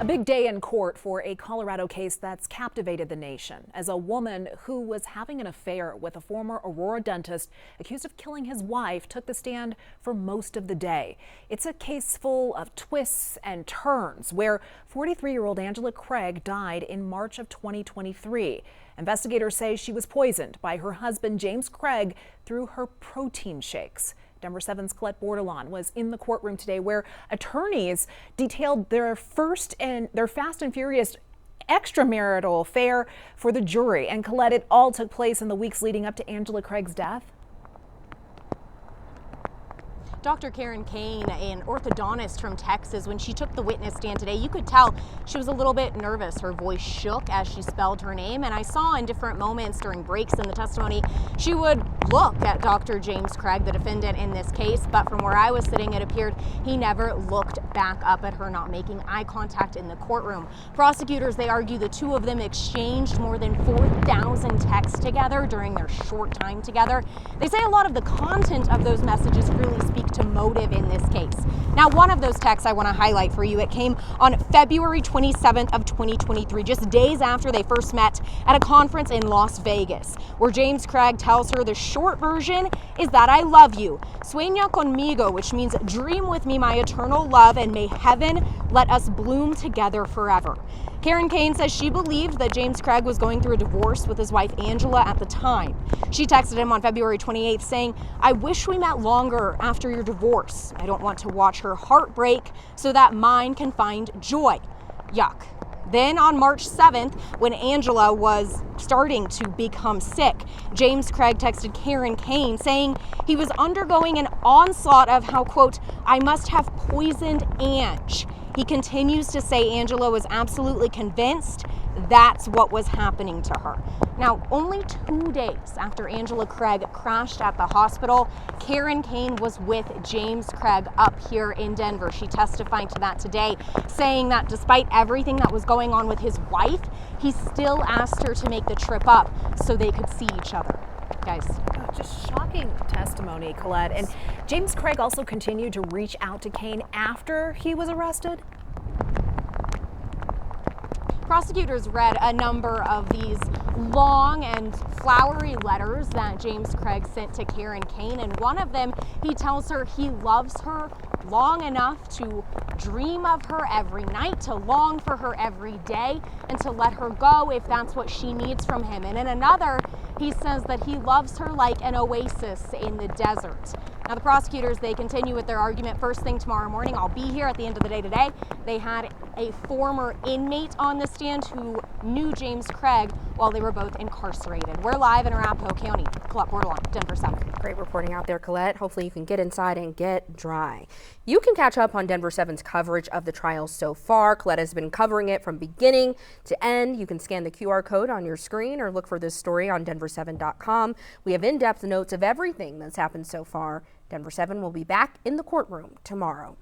A big day in court for a Colorado case that's captivated the nation as a woman who was having an affair with a former Aurora dentist accused of killing his wife took the stand for most of the day. It's a case full of twists and turns where 43-year-old Angela Craig died in March of 2023. Investigators say she was poisoned by her husband James Craig through her protein shakes. Denver 7's Colette Bordelon was in the courtroom today where attorneys detailed their fast and furious extramarital affair for the jury. And Colette, it all took place in the weeks leading up to Angela Craig's death. Dr. Karen Kane, an orthodontist from Texas, when she took the witness stand today, you could tell she was a little bit nervous. Her voice shook as she spelled her name, and I saw in different moments during breaks in the testimony, she would look at Dr. James Craig, the defendant in this case, but from where I was sitting, it appeared he never looked back up at her, not making eye contact in the courtroom. Prosecutors, they argue the two of them exchanged more than 4,000 texts together during their short time together. They say a lot of the content of those messages really speak to motive in this case. Now, one of those texts I want to highlight for you, it came on February 27th of 2023, just days after they first met at a conference in Las Vegas, where James Craig tells her the short version is that I love you. Sueña conmigo, which means dream with me my eternal love, and may heaven let us bloom together forever. Karen Kane says she believed that James Craig was going through a divorce with his wife Angela at the time. She texted him on February 28th saying, I wish we met longer after your divorce. I don't want to watch her heart break so that mine can find joy. Yuck. Then on March 7th, when Angela was starting to become sick, James Craig texted Karen Kane saying he was undergoing an onslaught of how, quote, I must have poisoned Ange. He continues to say Angela was absolutely convinced that's what was happening to her. Now, only 2 days after Angela Craig crashed at the hospital, Karen Kane was with James Craig up here in Denver. She testified to that today, saying that despite everything that was going on with his wife, he still asked her to make the trip up so they could see each other. Guys. Just shocking testimony, Colette. And James Craig also continued to reach out to Kane after he was arrested. Prosecutors read a number of these long and flowery letters that James Craig sent to Karen Kane, and one of them, he tells her he loves her long enough to dream of her every night, to long for her every day, and to let her go if that's what she needs from him. And in another, he says that he loves her like an oasis in the desert. Now, the prosecutors, they continue with their argument first thing tomorrow morning. I'll be here at the end of the day today. They had a former inmate on the stand who knew James Craig while they were both incarcerated. We're live in Arapahoe County. Colette Bordelon, Denver 7. Great reporting out there, Colette. Hopefully you can get inside and get dry. You can catch up on Denver 7's coverage of the trial so far. Colette has been covering it from beginning to end. You can scan the QR code on your screen or look for this story on denver7.com. We have in-depth notes of everything that's happened so far. Denver 7 will be back in the courtroom tomorrow.